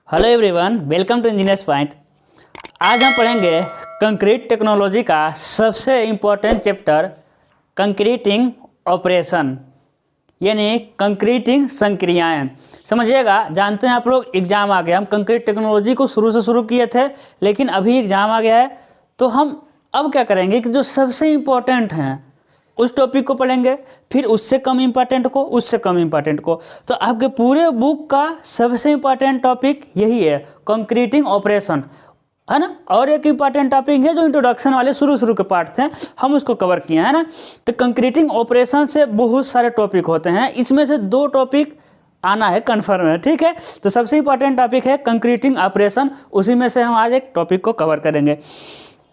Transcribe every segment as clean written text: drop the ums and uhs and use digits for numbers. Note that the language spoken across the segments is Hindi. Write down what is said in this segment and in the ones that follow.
Hello everyone, welcome to engineers point. आज हम पढ़ेंगे कंक्रीट टेक्नोलॉजी का सबसे इम्पोर्टेंट चैप्टर कंक्रीटिंग ऑपरेशन, यानी कंक्रीटिंग संक्रियाएं। समझिएगा, जानते हैं आप लोग एग्ज़ाम आ गया। हम कंक्रीट टेक्नोलॉजी को शुरू किए थे, लेकिन अभी एग्ज़ाम आ गया है, तो हम अब क्या करेंगे कि जो सबसे इम्पोर्टेंट हैं उस टॉपिक को पढ़ेंगे, फिर उससे कम इम्पॉर्टेंट को, उससे कम इम्पॉर्टेंट को। तो आपके पूरे बुक का सबसे इम्पॉर्टेंट टॉपिक यही है, कंक्रीटिंग ऑपरेशन, है ना। और एक इम्पॉर्टेंट टॉपिक है जो इंट्रोडक्शन वाले शुरू के पार्ट थे, हम उसको कवर किए हैं ना। तो कंक्रीटिंग ऑपरेशन से बहुत सारे टॉपिक होते हैं, इसमें से 2 टॉपिक आना है, कन्फर्म है, ठीक है। तो सबसे इम्पॉर्टेंट टॉपिक है कंक्रीटिंग ऑपरेशन, उसी में से हम आज एक टॉपिक को कवर करेंगे।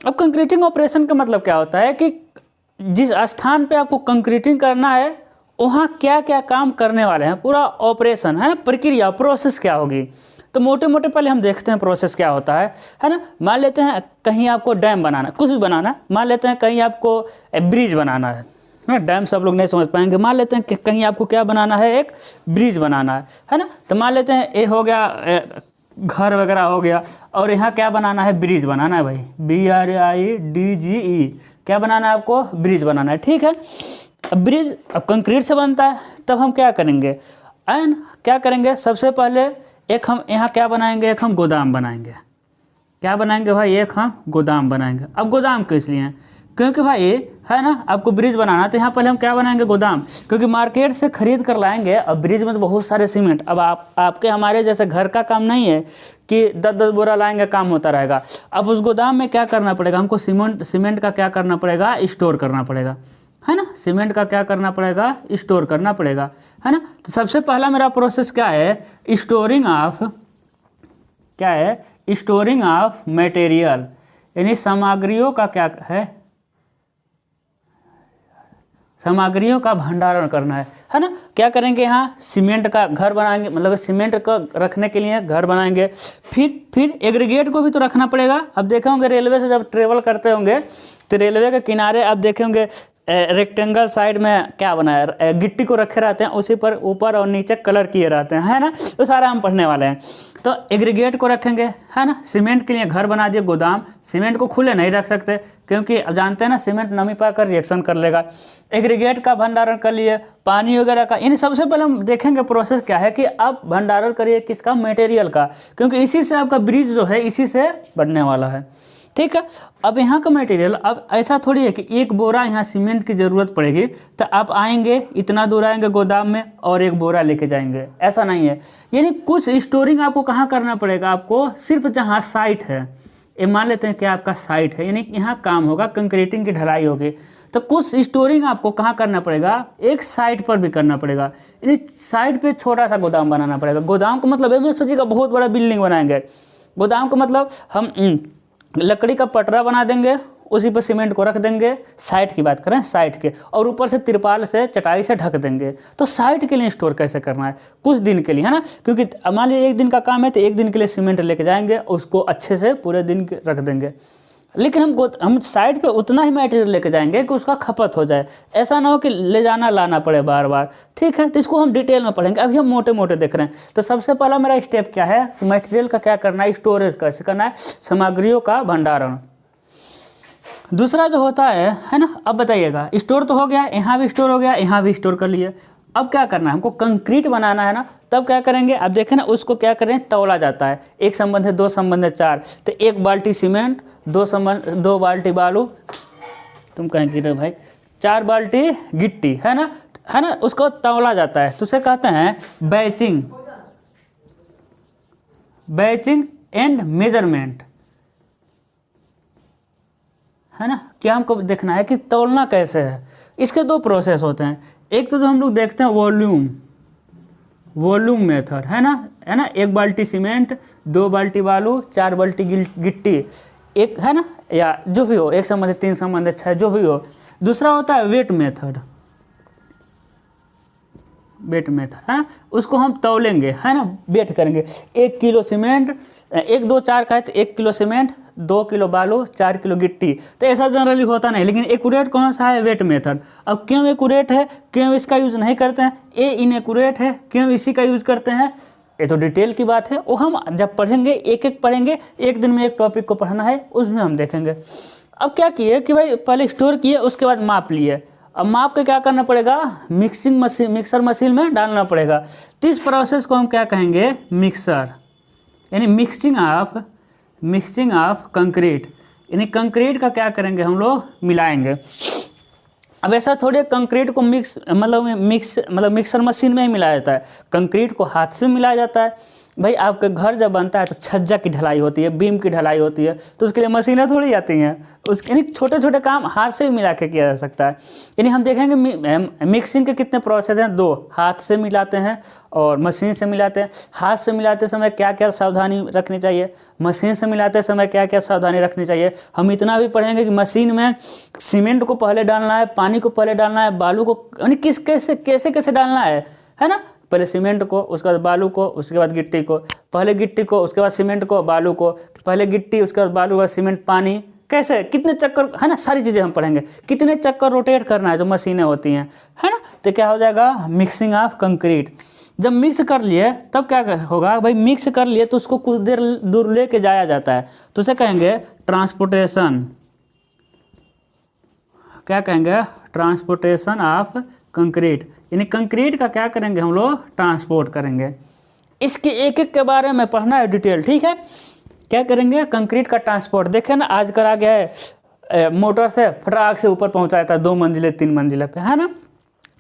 अब कंक्रीटिंग ऑपरेशन का मतलब क्या होता है कि जिस स्थान पे आपको कंक्रीटिंग करना है वहाँ क्या क्या काम करने वाले हैं, पूरा ऑपरेशन, है ना, प्रक्रिया, प्रोसेस क्या होगी। तो मोटे मोटे पहले हम देखते हैं प्रोसेस क्या होता है ना। मान लेते हैं कहीं आपको डैम बनाना है, कुछ भी बनाना है। मान लेते हैं कहीं आपको ब्रिज बनाना है ना, डैम सब लोग नहीं समझ पाएंगे। मान लेते हैं कि कहीं आपको क्या बनाना है, एक ब्रिज बनाना है ना। तो मान लेते हैं ये हो गया, घर वगैरह हो गया, और यहाँ क्या बनाना है, ब्रिज बनाना है भाई, BRIDGE, क्या बनाना है आपको, ब्रिज बनाना है, ठीक है। अब ब्रिज अब कंक्रीट से बनता है, तब हम क्या करेंगे, क्या करेंगे, सबसे पहले एक हम यहाँ क्या बनाएंगे, एक हम गोदाम बनाएंगे। क्या बनाएंगे भाई, एक हम गोदाम बनाएंगे। अब गोदाम किस लिए, क्योंकि भाई है ना, आपको ब्रिज बनाना, तो यहाँ पहले हम क्या बनाएंगे, गोदाम। क्योंकि मार्केट से खरीद कर लाएंगे, अब ब्रिज में तो बहुत सारे सीमेंट, अब आपके हमारे जैसे घर का काम नहीं है कि 10-10 बोरा लाएंगे, काम होता रहेगा। अब उस गोदाम में क्या करना पड़ेगा हमको, सीमेंट का क्या करना पड़ेगा, स्टोर करना पड़ेगा, है ना। सीमेंट का क्या करना पड़ेगा, स्टोर करना पड़ेगा, है ना। तो सबसे पहला मेरा प्रोसेस क्या है, स्टोरिंग ऑफ मटेरियल, यानी सामग्रियों का क्या है, सामग्रियों का भंडारण करना है ना। क्या करेंगे, यहाँ सीमेंट का घर बनाएंगे, मतलब सीमेंट का रखने के लिए घर बनाएंगे। फिर एग्रीगेट को भी तो रखना पड़ेगा। अब देखे होंगे रेलवे से जब ट्रेवल करते होंगे तो रेलवे के किनारे आप देखे होंगे रेक्टेंगल साइड में क्या बनाया, गिट्टी को रखे रहते हैं, उसी पर ऊपर और नीचे कलर किए रहते हैं, है ना। तो सारा हम पढ़ने वाले हैं। तो एग्रीगेट को रखेंगे, है ना। सीमेंट के लिए घर बना दिए, गोदाम। सीमेंट को खुले नहीं रख सकते, क्योंकि अब जानते हैं ना, सीमेंट नमी पाकर रिएक्शन कर लेगा। एग्रीगेट का भंडारण कर लिए, पानी वगैरह का। इन सबसे पहले हम देखेंगे प्रोसेस क्या है कि आप भंडारण करिए किसका, मटेरियल का, क्योंकि इसी से आपका ब्रिज जो है इसी से बनने वाला है, ठीक है। अब यहाँ का मटेरियल, अब ऐसा थोड़ी है कि एक बोरा यहाँ सीमेंट की ज़रूरत पड़ेगी तो आप आएंगे, इतना दूर आएंगे गोदाम में और एक बोरा लेके जाएंगे, ऐसा नहीं है। यानी कुछ स्टोरिंग आपको कहाँ करना पड़ेगा, आपको सिर्फ जहाँ साइट है, ये मान लेते हैं कि आपका साइट है, यानी यहाँ काम होगा, कंक्रीटिंग की ढलाई होगी, तो कुछ स्टोरिंग आपको कहाँ करना पड़ेगा, एक साइट पर भी करना पड़ेगा। यानी साइट पर छोटा सा गोदाम बनाना पड़ेगा। गोदाम का मतलब है, सोचिएगा बहुत बड़ा बिल्डिंग बनाएंगे। गोदाम का मतलब हम लकड़ी का पटरा बना देंगे, उसी पर सीमेंट को रख देंगे, साइट की बात करें, साइट के, और ऊपर से तिरपाल से, चटाई से ढक देंगे। तो साइट के लिए स्टोर कैसे करना है, कुछ दिन के लिए, है ना। क्योंकि मान लीजिए 1 दिन का काम है तो 1 दिन के लिए सीमेंट लेके जाएंगे, उसको अच्छे से पूरे दिन रख देंगे। लेकिन हम साइड पे उतना ही मटेरियल लेके जाएंगे कि उसका खपत हो जाए, ऐसा ना हो कि ले जाना लाना पड़े बार बार, ठीक है। तो इसको हम डिटेल में पढ़ेंगे, अभी हम मोटे मोटे देख रहे हैं। तो सबसे पहला मेरा स्टेप क्या है, मटेरियल का क्या करना है, स्टोरेज कैसे करना है, सामग्रियों का भंडारण। दूसरा जो होता है ना, अब बताइएगा, स्टोर तो हो गया, यहाँ भी स्टोर हो गया, यहाँ भी स्टोर कर लिए। अब क्या करना है, हमको कंक्रीट बनाना है ना, तब क्या करेंगे, अब देखें ना, उसको क्या करें, तौला जाता है। 1 संबंध है, 2 संबंध है, 4, तो 1 बाल्टी सीमेंट, 2 बाल्टी बालू, तुम कहेंगे रे भाई, 4 बाल्टी गिट्टी, है ना, उसको तौला जाता है। तो उसे कहते हैं बैचिंग एंड मेजरमेंट, है ना। क्या हमको देखना है कि तौलना कैसे है। इसके 2 प्रोसेस होते हैं। एक तो जो हम लोग देखते हैं वॉल्यूम मेथड, है ना। 1 बाल्टी सीमेंट, 2 बाल्टी बालू, 4 बाल्टी गिट्टी, एक, है ना, या जो भी हो, 1 संबंध, 3 संबंध, 6, जो भी हो। दूसरा होता है वेट मेथड, है ना। उसको हम तौलेंगे, है ना, वेट करेंगे। 1 किलो सीमेंट, 1 2 4 का है तो 1 किलो सीमेंट, 2 किलो बालू, 4 किलो गिट्टी। तो ऐसा जनरली होता नहीं, लेकिन एक्यूरेट कौन सा है, वेट मेथड। अब क्यों एक्यूरेट है, क्यों इसका यूज़ नहीं करते हैं, ये इनएक्यूरेट है, क्यों इसी का यूज़ करते हैं, ये तो डिटेल की बात है, वो हम जब पढ़ेंगे एक एक पढ़ेंगे, एक दिन में एक टॉपिक को पढ़ना है उसमें हम देखेंगे। अब क्या किए कि भाई पहले स्टोर किए, उसके बाद माप लिए। अब माप के क्या करना पड़ेगा, मिक्सर मशीन में डालना पड़ेगा। तो इस प्रोसेस को हम क्या कहेंगे, मिक्सर, यानी मिक्सिंग ऑफ कंक्रीट, यानी कंक्रीट का क्या करेंगे हम लोग, मिलाएंगे। अब ऐसा थोड़े कंक्रीट को मिक्सर मशीन में ही मिलाया जाता है, कंक्रीट को हाथ से मिलाया जाता है। भाई आपके घर जब बनता है तो छज्जा की ढलाई होती है, बीम की ढलाई होती है, तो उसके लिए मशीनें थोड़ी आती हैं। यानी छोटे छोटे काम हाथ से भी मिला के किया जा सकता है। यानी हम देखेंगे मिक्सिंग के कितने प्रोसेस हैं, 2, हाथ से मिलाते हैं और मशीन से मिलाते हैं। हाथ से मिलाते समय क्या क्या सावधानी रखनी चाहिए, मशीन से मिलाते समय क्या क्या सावधानी रखनी चाहिए। हम इतना भी पढ़ेंगे कि मशीन में सीमेंट को पहले डालना है, पानी को पहले डालना है, बालू को, यानी कैसे कैसे डालना है ना। पहले सीमेंट को, उसके बाद बालू को, उसके बाद गिट्टी को, पहले गिट्टी को, उसके बाद सीमेंट को, बालू को, पहले गिट्टी, उसके बाद बालू, बाद सीमेंट, पानी, कैसे कितने चक्कर, है ना, सारी चीज़ें हम पढ़ेंगे। कितने चक्कर रोटेट करना है जो मशीनें होती हैं, है ना। तो क्या हो जाएगा, मिक्सिंग ऑफ कंक्रीट। जब मिक्स कर लिए तब क्या होगा, भाई मिक्स कर लिए तो उसको कुछ देर दूर लेके जाया जाता है, तो उसे कहेंगे ट्रांसपोर्टेशन। क्या कहेंगे, ट्रांसपोर्टेशन ऑफ कंक्रीट, यानी कंक्रीट का क्या करेंगे हम लोग, ट्रांसपोर्ट करेंगे। इसके एक एक के बारे में पढ़ना है डिटेल, ठीक है। क्या करेंगे, कंक्रीट का ट्रांसपोर्ट। देखें ना, आजकल आ गया है मोटर से फटाक से ऊपर पहुंचाया था 2 मंजिले 3 मंजिले पे, है ना।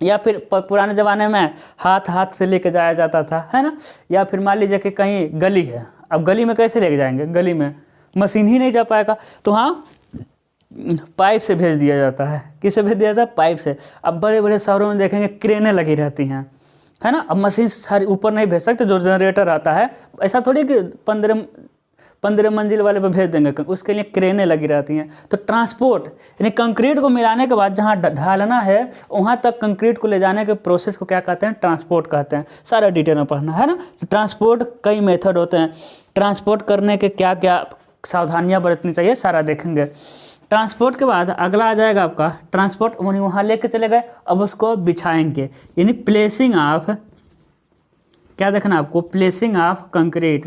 या फिर पुराने ज़माने में हाथ से लेके जाया जाता था, है ना। या फिर मान लीजिए कि कहीं गली है, अब गली में कैसे लेके जाएंगे, गली में मशीन ही नहीं जा पाएगा, तो हाँ पाइप से भेज दिया जाता है। किससे भेज दिया जाता है, पाइप से। अब बड़े बड़े शहरों में देखेंगे क्रेनें लगी रहती हैं, है ना। अब मशीन सारी ऊपर नहीं भेज सकते, जो जनरेटर आता है, ऐसा थोड़ी कि 15 मंजिल वाले पे भेज देंगे, उसके लिए क्रेनें लगी रहती हैं। तो ट्रांसपोर्ट, यानी कंक्रीट को मिलाने के बाद जहाँ ढालना है वहाँ तक कंक्रीट को ले जाने के प्रोसेस को क्या कहते हैं, ट्रांसपोर्ट कहते हैं। सारा डिटेल में पढ़ना है ना। तो ट्रांसपोर्ट कई मेथड होते हैं, ट्रांसपोर्ट करने के क्या क्या सावधानियाँ बरतनी चाहिए, सारा देखेंगे। ट्रांसपोर्ट के बाद अगला आ जाएगा आपका ट्रांसपोर्ट, वहाँ लेके चले गए, अब उसको बिछाएंगे, यानी प्लेसिंग ऑफ, क्या देखना आपको, प्लेसिंग ऑफ कंक्रीट,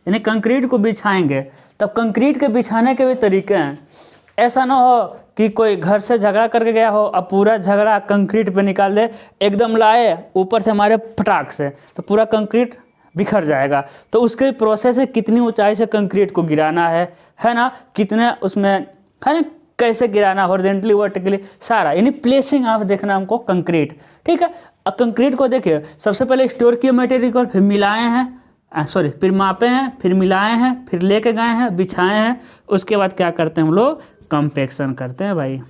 यानी कंक्रीट को बिछाएंगे। तब कंक्रीट के बिछाने के भी तरीके हैं। ऐसा ना हो कि कोई घर से झगड़ा करके गया हो, अब पूरा झगड़ा कंक्रीट पे निकाल दे, एकदम लाए ऊपर से हमारे फटाक से, तो पूरा कंक्रीट बिखर जाएगा। तो उसके प्रोसेस है, कितनी ऊंचाई से कंक्रीट को गिराना है ना, कितने उसमें, है ना, कैसे गिराना, हॉरिजॉन्टली वर्टिकली, सारा, यानी प्लेसिंग ऑफ देखना हमको कंक्रीट, ठीक है। अब कंक्रीट को देखिए, सबसे पहले स्टोर किए मटेरियल को, फिर मिलाए हैं, फिर मापे हैं, फिर मिलाए हैं, फिर लेके गए हैं, बिछाए हैं, उसके बाद क्या करते हैं हम लोग, कंपैक्शन करते हैं भाई,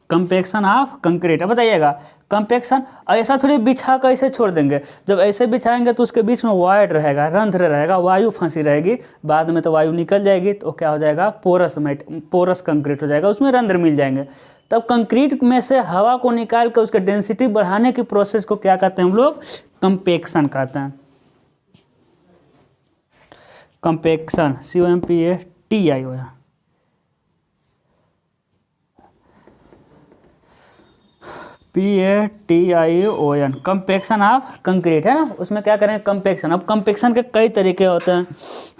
कंपैक्शन ऑफ कंक्रीट। अब बताइएगा कंपैक्शन, ऐसा थोड़ी बिछा कर ऐसे छोड़ देंगे, जब ऐसे बिछाएंगे तो उसके बीच में वायड रहेगा, रंध्र रहेगा, वायु फंसी रहेगी, बाद में तो वायु निकल जाएगी, तो क्या हो जाएगा, पोरस कंक्रीट हो जाएगा, उसमें रंध्र मिल जाएंगे। तब कंक्रीट में से हवा को निकाल कर उसके डेंसिटी बढ़ाने की प्रोसेस को क्या कहते हैं हम लोग, कंपैक्शन कहते हैं। Compaction, COMPATION, PATION, compaction of concrete, है ना। उसमें क्या करेंगे, कंपैक्शन। अब कंपैक्शन के कई तरीके होते हैं,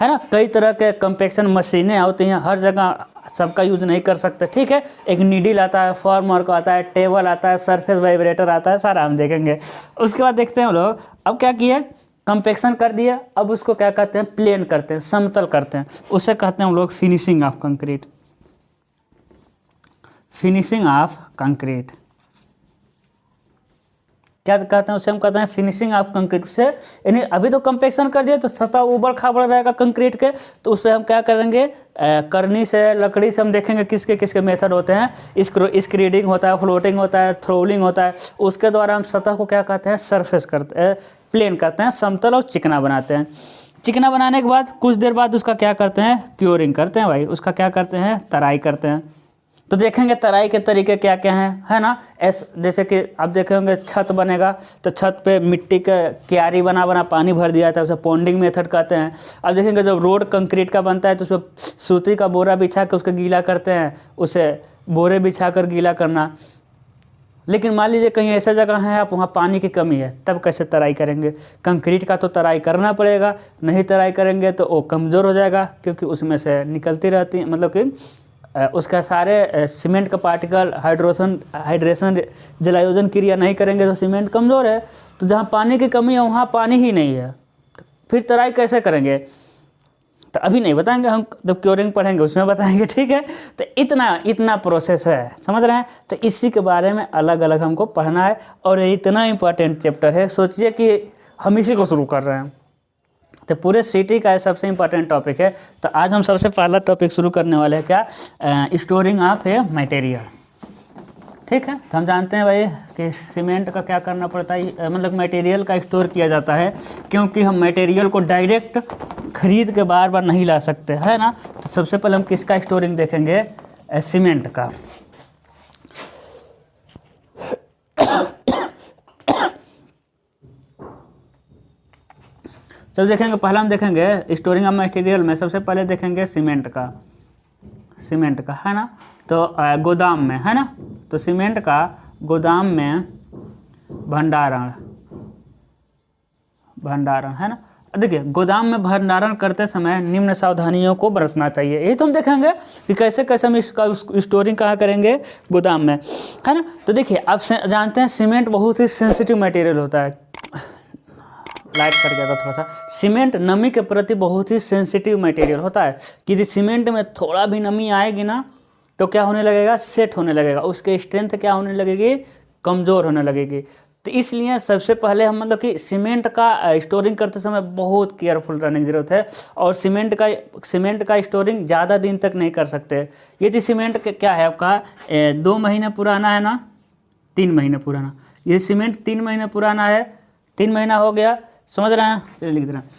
है ना, कई तरह के कंपैक्शन मशीनें होती हैं, हर जगह सबका यूज़ नहीं कर सकते, ठीक है। एक नीडल आता है, फॉर्म वर्क आता है, टेबल आता है, सरफेस वाइब्रेटर आता है, सारा हम देखेंगे। उसके बाद देखते हैं हम लोग, अब क्या किए, कंपैक्शन कर दिया, अब उसको क्या कहते हैं, प्लेन करते हैं, समतल करते हैं, उसे कहते हैं हम लोग finishing of concrete, finishing of concrete. क्या कहते हैं उसे, हम कहते हैं फिनिशिंग ऑफ कंक्रीट से। यानी अभी तो कंपैक्शन कर दिया तो सतह उबड़ खाबड़ रहेगा कंक्रीट के, तो उस पर हम क्या करेंगे, करनी से, लकड़ी से हम देखेंगे किसके किसके मेथड होते हैं। स्क्रीडिंग होता है, फ्लोटिंग होता है, थ्रोलिंग होता है, उसके द्वारा हम सतह को क्या कहते हैं, सरफेस करते हैं, प्लेन करते हैं, समतल और चिकना बनाते हैं। चिकना बनाने के बाद कुछ देर बाद उसका क्या करते हैं, क्योरिंग करते हैं भाई, उसका क्या करते हैं, तराई करते हैं। तो देखेंगे तराई के तरीके क्या क्या हैं, है ना। जैसे कि आप देखेंगे छत बनेगा, तो छत पे मिट्टी का क्यारी बना पानी भर दिया जाता है, उसे पॉन्डिंग मेथड कहते हैं। अब देखेंगे जब रोड कंक्रीट का बनता है तो उसमें सूती का बोरा बिछा के उसको गीला करते हैं, उसे बोरे बिछा कर गीला करना। लेकिन मान लीजिए कहीं ऐसा जगह है आप वहाँ पानी की कमी है, तब कैसे तराई करेंगे? कंक्रीट का तो तराई करना पड़ेगा, नहीं तराई करेंगे तो वो कमज़ोर हो जाएगा, क्योंकि उसमें से निकलती रहती है, मतलब कि उसका सारे सीमेंट का पार्टिकल हाइड्रेशन जलायोजन क्रिया नहीं करेंगे तो सीमेंट कमज़ोर है। तो जहाँ पानी की कमी है वहाँ पानी ही नहीं है, तो फिर तराई कैसे करेंगे? तो अभी नहीं बताएंगे, हम जब क्योरिंग पढ़ेंगे उसमें बताएंगे, ठीक है। तो इतना प्रोसेस है, समझ रहे हैं। तो इसी के बारे में अलग अलग हमको पढ़ना है, और ये इतना इंपॉर्टेंट चैप्टर है, सोचिए कि हम इसी को शुरू कर रहे हैं। तो पूरे सिटी का सबसे इंपॉर्टेंट टॉपिक है। तो आज हम सबसे पहला टॉपिक शुरू करने वाले हैं, क्या? स्टोरिंग ऑफ ए मटेरियल, ठीक है। तो हम जानते हैं भाई कि सीमेंट का क्या करना पड़ता है, मतलब मटेरियल का स्टोर किया जाता है, क्योंकि हम मटेरियल को डायरेक्ट खरीद के बार बार नहीं ला सकते, है ना। तो सबसे पहले हम किसका स्टोरिंग देखेंगे? सीमेंट का। चलो देखेंगे, पहला हम देखेंगे स्टोरिंग ऑफ मटेरियल में सबसे पहले देखेंगे सीमेंट का, है ना। तो गोदाम में, है ना। तो सीमेंट का गोदाम में भंडारण, है ना। देखिए, गोदाम में भंडारण करते समय निम्न सावधानियों को बरतना चाहिए। यही तो हम देखेंगे कि कैसे कैसे हम इसका स्टोरिंग कहाँ करेंगे? गोदाम में, है ना। तो देखिए, आप जानते हैं सीमेंट बहुत ही सेंसिटिव मटेरियल होता है। लाइट कर गया था थोड़ा सा। सीमेंट नमी के प्रति बहुत ही सेंसिटिव मटेरियल होता है, कि यदि सीमेंट में थोड़ा भी नमी आएगी ना तो क्या होने लगेगा? सेट होने लगेगा, उसके स्ट्रेंथ क्या होने लगेगी? कमज़ोर होने लगेगी। तो इसलिए सबसे पहले हम मतलब कि सीमेंट का स्टोरिंग करते समय बहुत केयरफुल रहने की ज़रूरत है। और सीमेंट का स्टोरिंग ज़्यादा दिन तक नहीं कर सकते। यदि सीमेंट क्या है आपका 2 महीने पुराना है ना, 3 महीने पुराना, ये सीमेंट 3 महीने पुराना है, 3 महीना हो गया, समझ रहे हैं? चलिए लिख दे रहे हैं।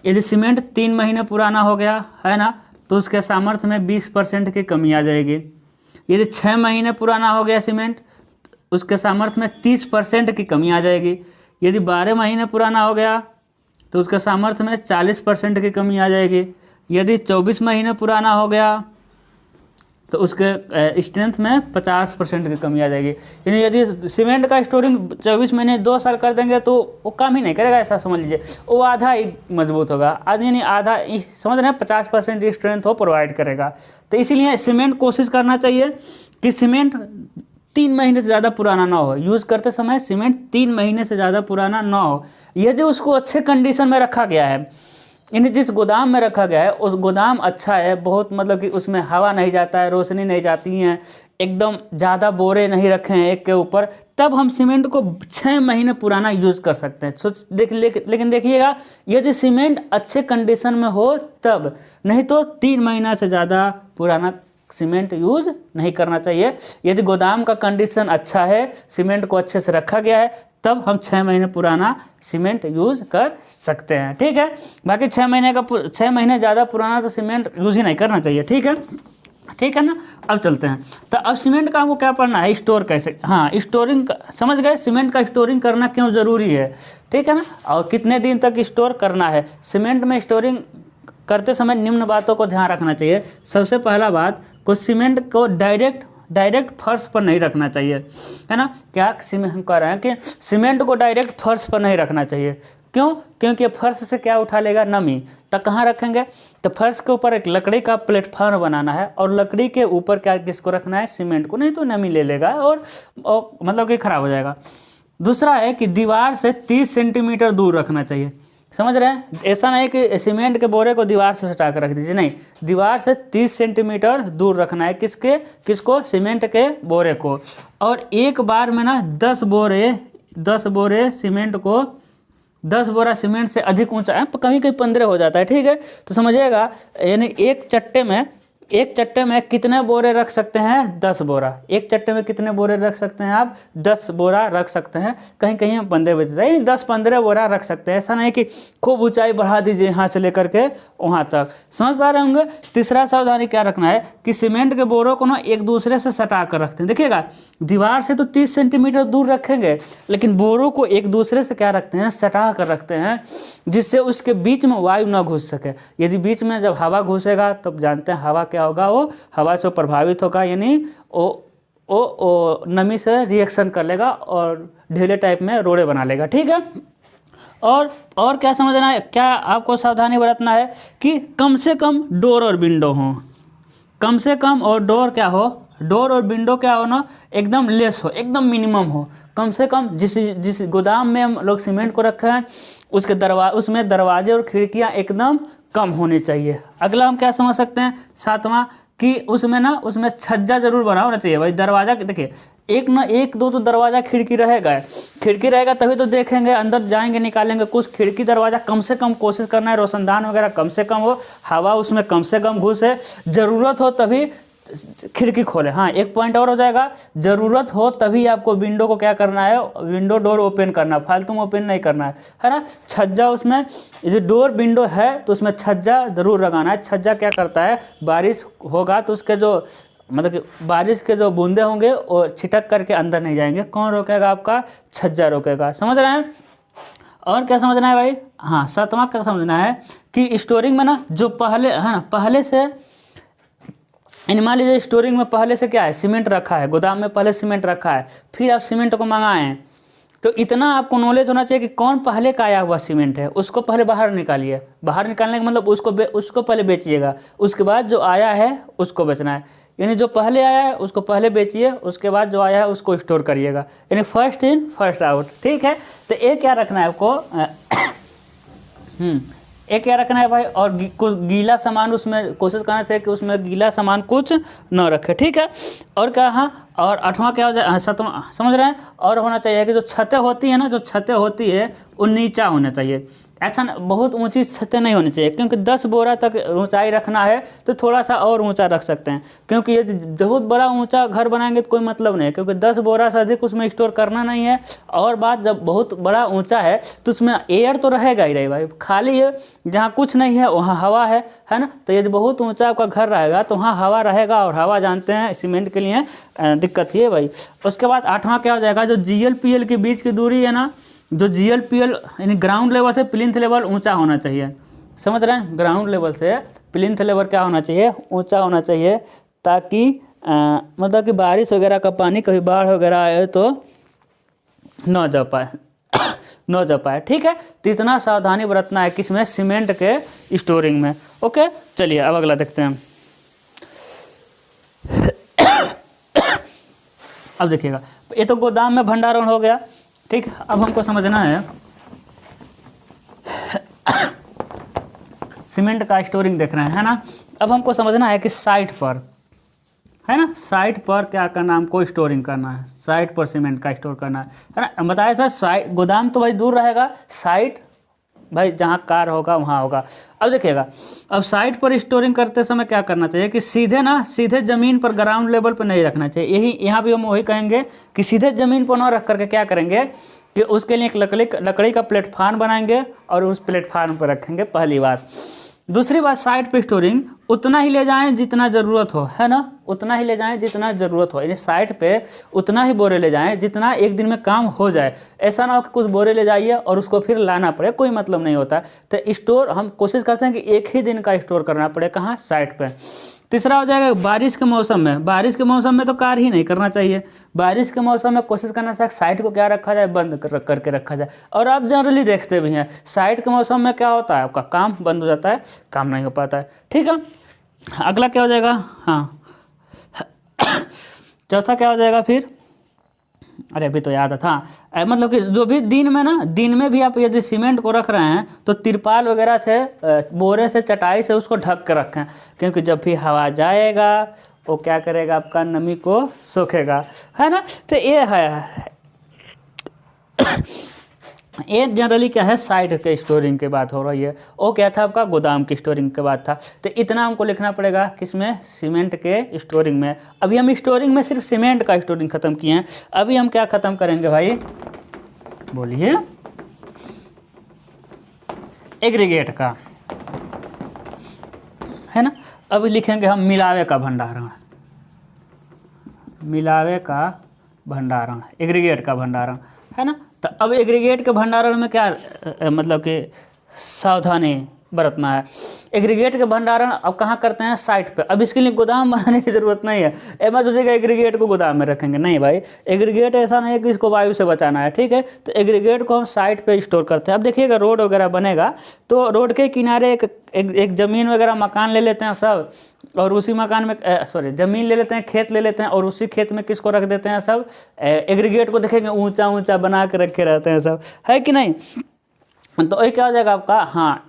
यदि सीमेंट 3 महीने पुराना हो गया है ना, तो उसके सामर्थ्य में 20% की कमी आ जाएगी। यदि 6 महीने पुराना हो गया सीमेंट, उसके सामर्थ्य में 30% की कमी आ जाएगी। यदि 12 महीने पुराना हो गया तो उसके सामर्थ्य में 40% की कमी आ जाएगी। यदि 24 महीने पुराना हो गया तो उसके स्ट्रेंथ में 50% की कमी आ जाएगी। यानी यदि सीमेंट का स्टोरिंग 24 महीने 2 साल कर देंगे तो वो काम ही नहीं करेगा, ऐसा समझ लीजिए। वो आधा ही मजबूत होगा, आधा यानी आधा, समझ रहे हैं, 50% स्ट्रेंथ वो प्रोवाइड करेगा। तो इसीलिए सीमेंट कोशिश करना चाहिए कि सीमेंट 3 महीने से ज़्यादा पुराना ना हो। यूज़ करते समय सीमेंट 3 महीने से ज़्यादा पुराना ना हो। यदि उसको अच्छे कंडीशन में रखा गया है, यानी जिस गोदाम में रखा गया है उस गोदाम अच्छा है, बहुत मतलब कि उसमें हवा नहीं जाता है, रोशनी नहीं जाती है, एकदम ज़्यादा बोरे नहीं रखे हैं एक के ऊपर, तब हम सीमेंट को 6 महीने पुराना यूज़ कर सकते हैं। लेकिन देखिएगा, यदि सीमेंट अच्छे कंडीशन में हो तब, नहीं तो 3 महीना से ज़्यादा पुराना सीमेंट यूज़ नहीं करना चाहिए। यदि गोदाम का कंडीशन अच्छा है, सीमेंट को अच्छे से रखा गया है, तब हम 6 महीने पुराना सीमेंट यूज़ कर सकते हैं, ठीक है। बाकी 6 महीने ज़्यादा पुराना तो सीमेंट यूज़ ही नहीं करना चाहिए, ठीक है ना। अब चलते हैं, तो अब सीमेंट का हमको क्या पढ़ना है? स्टोर कैसे, हाँ, स्टोरिंग समझ गए। सीमेंट का स्टोरिंग करना क्यों ज़रूरी है, ठीक है ना, और कितने दिन तक स्टोर करना है। सीमेंट में स्टोरिंग करते समय निम्न बातों को ध्यान रखना चाहिए। सबसे पहला बात को, सीमेंट को डायरेक्ट फर्श पर नहीं रखना चाहिए, है ना। क्या हम कह रहे हैं कि सीमेंट को डायरेक्ट फर्श पर नहीं रखना चाहिए। क्यों? क्योंकि फर्श से क्या उठा लेगा? नमी। तो कहाँ रखेंगे? तो फर्श के ऊपर एक लकड़ी का प्लेटफॉर्म बनाना है, और लकड़ी के ऊपर क्या किसको रखना है? सीमेंट को, नहीं तो नमी ले लेगा और मतलब कि खराब हो जाएगा। दूसरा है कि दीवार से 30 सेंटीमीटर दूर रखना चाहिए, समझ रहे हैं। ऐसा नहीं कि सीमेंट के बोरे को दीवार से सटा कर रख दीजिए, नहीं, दीवार से 30 सेंटीमीटर दूर रखना है। किसको? सीमेंट के बोरे को। और एक बार में ना 10 बोरे सीमेंट को, 10 बोरा सीमेंट से अधिक ऊंचा है, कभी कभी 15 हो जाता है, ठीक है। तो समझिएगा, यानी एक चट्टे में कितने बोरे रख सकते हैं? 10 बोरा। एक चट्टे में कितने बोरे रख सकते हैं आप? 10 बोरा रख सकते हैं। कहीं कहीं हम 15 बचते हैं, 10-15 बोरा रख सकते हैं। ऐसा नहीं कि खूब ऊंचाई बढ़ा दीजिए यहाँ से लेकर के वहाँ तक, समझ पा रहे होंगे। तीसरा सावधानी क्या रखना है कि सीमेंट के बोरों को ना एक दूसरे से सटा कर रखते हैं। देखिएगा, दीवार से तो 30 सेंटीमीटर दूर रखेंगे, लेकिन बोरों को एक दूसरे से क्या रखते हैं? सटा कर रखते हैं, जिससे उसके बीच में वायु न घुस सके। यदि बीच में जब हवा घुसेगा तब जानते हैं हवा क्या होगा? वो हवा से प्रभावित होगा, यानी वो वो नमी से रिएक्शन कर लेगा और ढीले टाइप में रोड़े बना लेगा। ठीक है, और क्या समझना है, क्या आपको सावधानी बरतना है कि कम से कम डोर और विंडो हो, कम से कम, और डोर क्या हो, डोर और विंडो क्या हो ना, एकदम लेस हो, एकदम मिनिमम हो। कम से कम जिस गोदाम में हम लोग सीमेंट को रखे हैं उसमें दरवाजे और खिड़कियां एकदम कम होनी चाहिए। अगला हम क्या समझ सकते हैं, सातवां, कि उसमें छज्जा जरूर बना होना चाहिए भाई। दरवाजा देखिए, एक दो तो दरवाजा खिड़की रहेगा तभी तो देखेंगे, अंदर जाएंगे निकालेंगे कुछ। खिड़की दरवाजा कम से कम कोशिश करना है, रोशनदान वगैरह कम से कम हो, हवा उसमें कम से कम घुसे, ज़रूरत हो तभी खिड़की खोले। हाँ, एक पॉइंट और हो जाएगा, ज़रूरत हो तभी आपको विंडो को क्या करना है, विंडो डोर ओपन करना, फालतू में ओपन नहीं करना है ना। छज्जा उसमें, जो डोर विंडो है तो उसमें छज्जा ज़रूर लगाना है। छज्जा क्या करता है, बारिश होगा तो उसके जो मतलब कि बारिश के जो बूंदे होंगे वो छिटक करके अंदर नहीं जाएंगे। कौन रोकेगा, आपका छज्जा रोकेगा। समझ रहे हैं। और क्या समझना है भाई, हाँ, सातवां क्या समझना है कि स्टोरिंग में ना जो पहले है ना, पहले से मान लीजिए स्टोरिंग में पहले से क्या है, सीमेंट रखा है, गोदाम में पहले सीमेंट रखा है, फिर आप सीमेंट को मंगाए हैं, तो इतना आपको नॉलेज होना चाहिए कि कौन पहले का आया हुआ सीमेंट है, उसको पहले बाहर निकालिए। बाहर निकालने का मतलब उसको पहले बेचिएगा, उसके बाद जो आया है उसको बेचना है। यानी जो पहले आया है उसको पहले बेचिए, उसके बाद जो आया है उसको स्टोर करिएगा, यानी फर्स्ट इन फर्स्ट आउट। ठीक है, तो ये क्या रखना है आपको एक क्या रखना है भाई, और कुछ गीला सामान उसमें कोशिश करना चाहिए कि उसमें गीला सामान कुछ न रखे। ठीक है, और क्या, हाँ, और आठवां क्या हो जाए, सातवां समझ रहे हैं। और होना चाहिए कि जो छतें होती है ना, जो छतें होती है वो नीचा होना चाहिए। ऐसा बहुत ऊंची छतें नहीं होनी चाहिए, क्योंकि 10 बोरा तक ऊंचाई रखना है तो थोड़ा सा और ऊंचा रख सकते हैं, क्योंकि यदि बहुत बड़ा ऊंचा घर बनाएंगे तो कोई मतलब नहीं है, क्योंकि 10 बोरा से अधिक उसमें स्टोर करना नहीं है। और बात, जब बहुत बड़ा ऊंचा है तो उसमें एयर तो रहेगा ही भाई, खाली है, जहाँ कुछ नहीं है वहाँ हवा है ना। तो यदि बहुत ऊँचा आपका घर रहेगा तो वहाँ हवा रहेगा, और हवा जानते हैं सीमेंट के लिए दिक्कत ही है भाई। उसके बाद आठवां क्या हो जाएगा, जो GL-PL के बीच की दूरी है ना, जो GL-PL यानी ग्राउंड लेवल से प्लिंथ लेवल ऊंचा होना चाहिए। समझ रहे हैं, ग्राउंड लेवल से प्लिंथ लेवल क्या होना चाहिए, ऊंचा होना चाहिए, ताकि मतलब कि बारिश वगैरह का पानी, कभी बाढ़ वगैरह आए तो न जा पाए। ठीक है, तो इतना सावधानी बरतना है किसमें, सीमेंट के स्टोरिंग में। ओके, चलिए अब अगला देखते हैं। अब देखिएगा, ये तो गोदाम में भंडारण हो गया। ठीक, अब हमको समझना है सीमेंट का स्टोरिंग देख रहे हैं, है ना। अब हमको समझना है कि साइट पर, है ना, साइट पर क्या करना, हमको स्टोरिंग करना है, साइट पर सीमेंट का स्टोर करना है ना। बताया था साइट, गोदाम तो भाई दूर रहेगा, साइट भाई जहाँ कार होगा वहाँ होगा। अब देखिएगा, अब साइट पर स्टोरिंग करते समय क्या करना चाहिए कि सीधे ज़मीन पर ग्राउंड लेवल पर नहीं रखना चाहिए। यही यहाँ भी हम वही कहेंगे कि सीधे ज़मीन पर न रख करके क्या करेंगे कि उसके लिए एक लकड़ी का प्लेटफार्म बनाएंगे और उस प्लेटफार्म पर रखेंगे, पहली बात। दूसरी बात, साइट पे स्टोरिंग उतना ही ले जाएं जितना ज़रूरत हो, है ना, उतना ही ले जाएं जितना ज़रूरत हो, यानी साइट पे उतना ही बोरे ले जाएं जितना एक दिन में काम हो जाए। ऐसा ना हो कि कुछ बोरे ले जाइए और उसको फिर लाना पड़े, कोई मतलब नहीं होता। तो स्टोर हम कोशिश करते हैं कि एक ही दिन का स्टोर करना पड़े, कहाँ, साइट पे। तीसरा हो जाएगा बारिश के मौसम में। बारिश के मौसम में तो कार्य ही नहीं करना चाहिए। बारिश के मौसम में कोशिश करना चाहिए साइट को क्या रखा जाए, बंद करके रखा जाए। और आप जनरली देखते भी हैं साइट के मौसम में क्या होता है, आपका काम बंद हो जाता है, काम नहीं हो पाता है। ठीक है, अगला क्या हो जाएगा, हाँ, चौथा क्या हो जाएगा फिर, अरे अभी तो याद था, मतलब कि जो भी दिन में भी आप यदि सीमेंट को रख रहे हैं तो तिरपाल वगैरह से, बोरे से, चटाई से उसको ढक कर रखें, क्योंकि जब भी हवा जाएगा वो क्या करेगा, आपका नमी को सोखेगा, है ना। तो ये है ये जनरली क्या है, साइड के स्टोरिंग की बात हो रही है। वो क्या था, आपका गोदाम की स्टोरिंग की बात था। तो इतना हमको लिखना पड़ेगा किसमें, सीमेंट के स्टोरिंग में। अभी हम स्टोरिंग में सिर्फ सीमेंट का स्टोरिंग ख़त्म किए हैं, अभी हम क्या ख़त्म करेंगे भाई, बोलिए, एग्रीगेट का, है ना। अभी लिखेंगे हम मिलावे का भंडारण, मिलावे का भंडारण, एग्रीगेट का भंडारण, है ना। तो अब एग्रीगेट के भंडारण में क्या मतलब कि सावधानी बरतना है। एग्रीगेट के भंडारण अब कहाँ करते हैं, साइट पे। अब इसके लिए गोदाम बनाने की जरूरत नहीं है। मैं सोचेगा एग्रीगेट को गोदाम में रखेंगे, नहीं भाई, एग्रीगेट ऐसा नहीं है कि इसको वायु से बचाना है, ठीक है। तो एग्रीगेट को हम साइट पे स्टोर करते हैं। अब देखिएगा रोड वगैरह बनेगा तो रोड के किनारे एक ज़मीन वगैरह मकान ले लेते हैं सब, और उसी मकान में ज़मीन ले लेते हैं, खेत ले लेते हैं, और उसी खेत में किसको रख देते हैं, सब एग्रीगेट को देखेंगे ऊंचा ऊंचा बना के रखे रहते हैं सब, है कि नहीं। तो ये क्या हो जाएगा आपका, हाँ,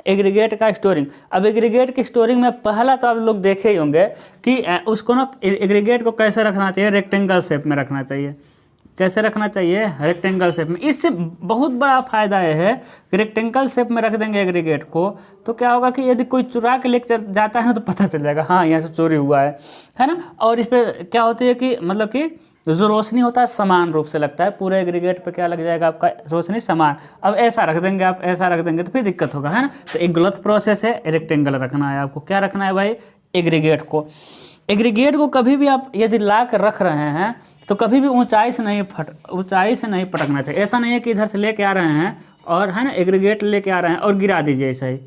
एग्रीगेट का स्टोरिंग। अब एग्रीगेट की स्टोरिंग में पहला तो आप लोग देखे ही होंगे कि उसको ना एग्रीगेट को कैसे रखना चाहिए, रेक्टेंगल शेप में रखना चाहिए। कैसे रखना चाहिए, रेक्टेंगल शेप में। इससे बहुत बड़ा फायदा यह है कि रेक्टेंगल शेप में रख देंगे एग्रीगेट को, तो क्या होगा कि यदि कोई चुरा के लेकर जाता है ना तो पता चल जाएगा हाँ यहाँ से चोरी हुआ है ना। और इस पर क्या होती है कि मतलब कि जो रोशनी होता है समान रूप से लगता है, पूरे एग्रीगेट पे क्या लग जाएगा आपका, रोशनी समान। अब ऐसा रख देंगे आप, ऐसा रख देंगे तो फिर दिक्कत होगा, है ना। तो एक गलत प्रोसेस है, रेक्टेंगल रखना है आपको। क्या रखना है भाई, एग्रीगेट को। एग्रीगेट को कभी भी आप यदि ला कर रख रहे हैं तो कभी भी ऊंचाई से नहीं पटकना चाहिए। ऐसा नहीं है कि इधर से लेके आ रहे हैं और, है ना, एग्रीगेट लेके आ रहे हैं और गिरा दीजिए, ऐसा ही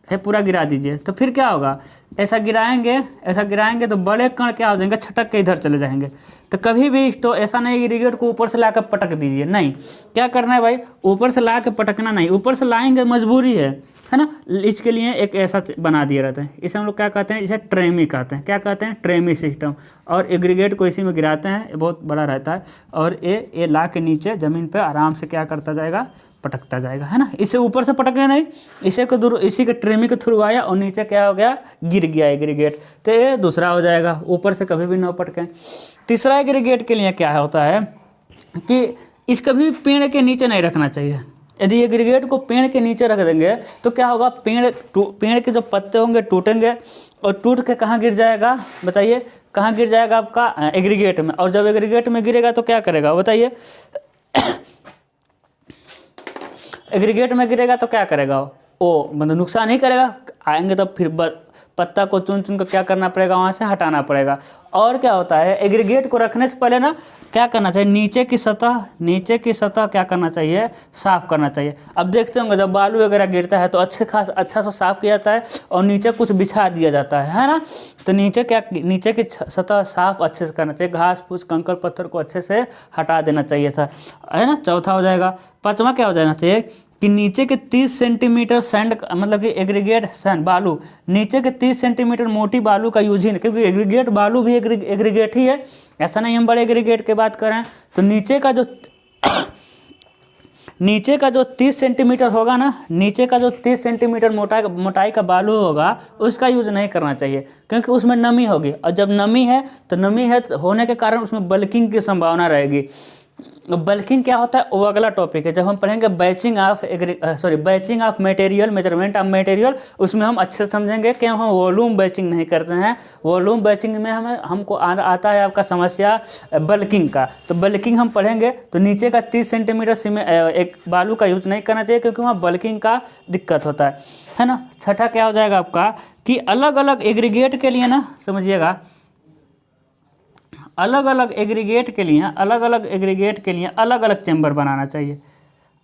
है, पूरा गिरा दीजिए तो फिर क्या होगा, ऐसा गिराएंगे तो बड़े कण क्या हो जाएंगे, छटक के इधर चले जाएंगे। तो कभी भी तो ऐसा नहीं एग्रीगेट को ऊपर से ला कर पटक दीजिए, नहीं। क्या करना है भाई, ऊपर से ला के पटकना नहीं, ऊपर से लाएंगे मजबूरी है ना। इसके लिए एक ऐसा बना दिए रहते हैं, इसे हम लोग क्या कहते हैं, इसे ट्रेमी कहते हैं। क्या कहते हैं, ट्रेमी सिस्टम। और एग्रीगेट को इसी में गिराते हैं, ये बहुत बड़ा रहता है, और ये ला के नीचे ज़मीन पे आराम से क्या करता जाएगा, पटकता जाएगा, है ना। इसे ऊपर से पटकना नहीं, इसी के ट्रेमी के थ्रू आया और नीचे क्या हो गया, गिर गया एग्रीगेट, तो ये दूसरा हो जाएगा। ऊपर से कभी भी न पटके। तीसरा एग्रीगेट के लिए क्या होता है कि इस कभी भी पेड़ के नीचे नहीं रखना चाहिए। यदि एग्रीगेट को पेड़ के नीचे रख देंगे तो क्या होगा, पेड़ के जो पत्ते होंगे टूटेंगे, और टूट के कहाँ गिर जाएगा बताइए, कहाँ गिर जाएगा आपका, एग्रीगेट में। और जब एग्रीगेट में गिरेगा तो क्या करेगा बताइए, एग्रीगेट में गिरेगा तो क्या करेगा, वो मतलब नुकसान ही करेगा। आएंगे तो फिर पत्ता को चुन चुन कर क्या करना पड़ेगा, वहाँ से हटाना पड़ेगा। और क्या होता है, एग्रीगेट को रखने से पहले ना क्या करना चाहिए, नीचे की सतह क्या करना चाहिए, साफ़ करना चाहिए। अब देखते होंगे जब बालू वगैरह गिरता है तो अच्छा सा साफ़ किया जाता है और नीचे कुछ बिछा दिया जाता है ना। तो नीचे की सतह साफ़ अच्छे से करना चाहिए, घास फूस कंकड़ पत्थर को अच्छे से हटा देना चाहिए था, है ना। चौथा हो जाएगा। पाँचवा क्या हो जाना चाहिए कि नीचे के 30 सेंटीमीटर सैंड, मतलब कि एग्रीगेट सैंड बालू, नीचे के 30 सेंटीमीटर मोटी बालू का यूज ही नहीं, क्योंकि एग्रीगेट बालू भी एग्रीगेट ही है, ऐसा नहीं हम बड़े एग्रीगेट की बात करें। तो नीचे का जो 30 सेंटीमीटर होगा ना, नीचे का जो 30 सेंटीमीटर मोटाई का बालू होगा उसका यूज़ नहीं करना चाहिए, क्योंकि उसमें नमी होगी, और जब नमी है तो होने के कारण उसमें बल्किंग की संभावना रहेगी। बल्किंग क्या होता है वो अगला टॉपिक है, जब हम पढ़ेंगे batching of material, measurement of material, उसमें हम अच्छे समझेंगे कि हम वॉल्यूम बैचिंग नहीं करते हैं। वॉल्यूम बैचिंग में हमको आता है आपका समस्या बल्किंग का। तो बल्किंग हम पढ़ेंगे तो नीचे का 30 सेंटीमीटर एक बालू का यूज नहीं करना चाहिए, क्योंकि वहाँ बल्किंग का दिक्कत होता है ना। छठा क्या हो जाएगा आपका कि अलग अलग एग्रीगेट के लिए ना, समझिएगा, अलग अलग एग्रीगेट के लिए अलग अलग चैम्बर बनाना चाहिए।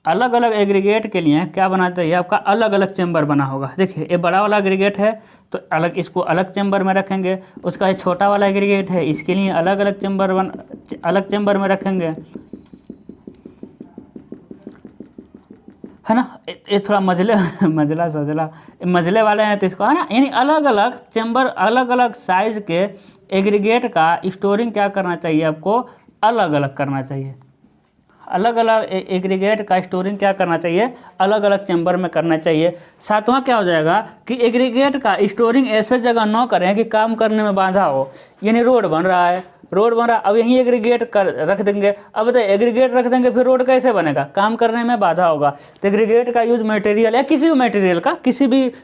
अलग अलग एग्रीगेट के लिए क्या बनाना चाहिए आपका, अलग अलग चैम्बर बना होगा। देखिए ये बड़ा वाला एग्रीगेट है तो इसको अलग चैम्बर में रखेंगे। उसका ये छोटा वाला एग्रीगेट है, इसके लिए अलग चैम्बर में रखेंगे, है ना। ये थोड़ा मजले वाले हैं तो इसको, है ना, यानी अलग अलग चैम्बर, अलग अलग साइज के एग्रीगेट का स्टोरिंग क्या करना चाहिए आपको, अलग अलग करना चाहिए। अलग अलग एग्रीगेट का स्टोरिंग क्या करना चाहिए, अलग अलग चैम्बर में करना चाहिए। सातवां क्या हो जाएगा कि एग्रीगेट का स्टोरिंग ऐसे जगह न करें कि काम करने में बाधा हो। यानी रोड बन रहा है, अब यहीं एग्रीगेट रख देंगे। अब बताइए एग्रीगेट रख देंगे फिर रोड कैसे बनेगा, काम करने में बाधा होगा। तो एग्रीगेट का यूज मटेरियल या किसी भी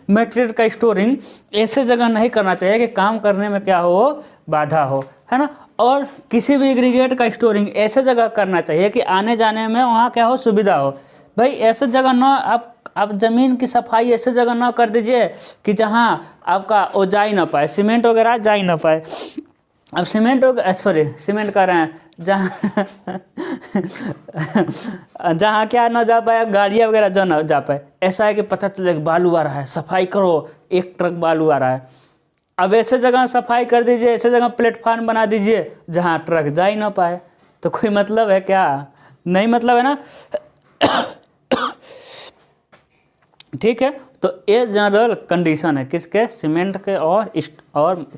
मटेरियल का स्टोरिंग ऐसे जगह नहीं करना चाहिए कि काम करने में क्या हो, बाधा हो, है ना। और किसी भी एग्रीगेट का स्टोरिंग ऐसे जगह करना चाहिए कि आने जाने में वहाँ क्या हो, सुविधा हो। भाई ऐसे जगह न आप ज़मीन की सफाई ऐसे जगह न कर दीजिए कि जहाँ आपका वो जा ही ना पाए, सीमेंट वगैरह जा ही ना पाए। अब सीमेंट हो, सॉरी सीमेंट कर रहे हैं, जहाँ जहाँ क्या ना जा पाए, गाड़ियाँ वगैरह जो ना जा पाए, ऐसा है कि पता चले बालू आ रहा है, सफाई करो, एक ट्रक बालू आ रहा है। अब ऐसे जगह सफाई कर दीजिए, ऐसे जगह प्लेटफार्म बना दीजिए जहाँ ट्रक जा ही ना पाए, तो कोई मतलब है क्या? नहीं मतलब है ना। ठीक है, तो ये जनरल कंडीशन है किसके, सीमेंट के और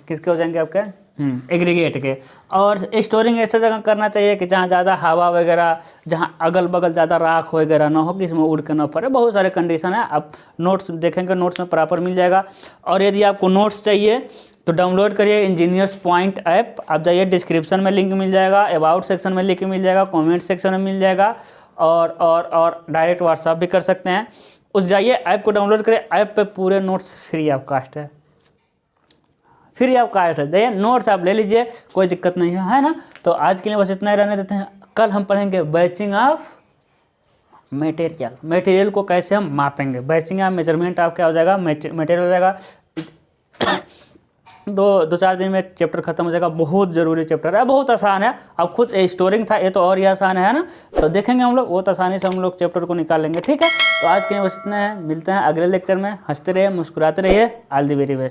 किसके हो जाएंगे आपके एग्रीगेट के। और स्टोरिंग ऐसे जगह करना चाहिए कि जहाँ ज़्यादा हवा वगैरह, जहाँ अगल बगल ज़्यादा राख वगैरह ना हो, कि इसमें उड़ के ना पड़े। बहुत सारे कंडीशन है, आप नोट्स देखेंगे, नोट्स में प्रॉपर मिल जाएगा। और यदि आपको नोट्स चाहिए तो डाउनलोड करिए इंजीनियर्स पॉइंट ऐप। आप जाइए, डिस्क्रिप्शन में लिंक मिल जाएगा, अबाउट सेक्शन में लिंक मिल जाएगा, कॉमेंट सेक्शन में मिल जाएगा, और डायरेक्ट व्हाट्सअप भी कर सकते हैं। उस जाइए, ऐप को डाउनलोड करिए, ऐप पे पूरे नोट्स फ्री ऑफ कास्ट है, फ्री ऑफ कास्ट है। देखिए नोट्स आप ले लीजिए, कोई दिक्कत नहीं है ना। तो आज के लिए बस इतना ही रहने देते हैं। कल हम पढ़ेंगे बैचिंग ऑफ मटेरियल, मटेरियल को कैसे हम मापेंगे। बैचिंग ऑफ मेजरमेंट आप क्या हो जाएगा, मटेरियल हो जाएगा। 2-4 दिन में चैप्टर खत्म हो जाएगा। बहुत ज़रूरी चैप्टर है, बहुत आसान है। अब खुद स्टोरिंग था, ये तो और ही आसान है ना। तो देखेंगे हम लोग, बहुत आसानी से हम लोग चैप्टर को निकाल लेंगे। ठीक है, तो आज के लिए बस इतना है, मिलते हैं अगले लेक्चर में। हंसते रहिए, मुस्कुराते रहिए। All the very best.